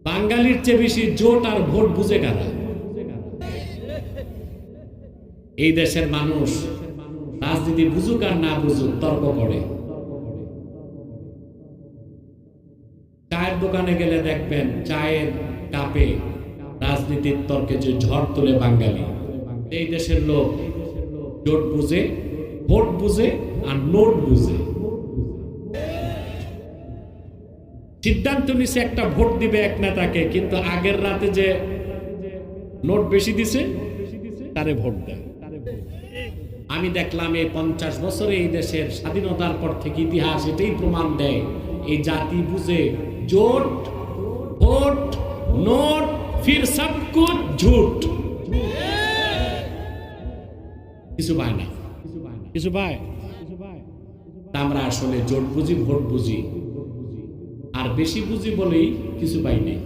বাঙালির চেয়ে বেশি জোট আর ভোট বুঝে কারা? এই দেশের মানুষ রাজনীতি বুঝুক আর না বুঝুক তর্ক করে। চায়ের দোকানে গেলে দেখবেন চায়ের কাপে রাজনীতির তর্কে যে ঝড় তোলে বাঙালি। এই দেশের লোক জোট বুঝে, ভোট বুঝে আর নোট বুঝে। সিদ্ধান্ত নিছে একটা ভোট দিবে এক নেতাকে, কিন্তু আগের রাতে যে নোট বেশি দিছে তারে ভোট দেয়। আমি দেখলাম এই 50 বছরে এই দেশের স্বাধীনতার পর থেকে ইতিহাস এটাই প্রমাণ দেয়, এই জাতি বুঝে জোট, ভোট, নোট, ফির সব কুছ ঝুট। কিছু পায় না, কিছু পায়। আমরা আসলে জোট বুঝি, ভোট বুঝি আর বেশি বুঝি বলেই কিছু পাই নাই।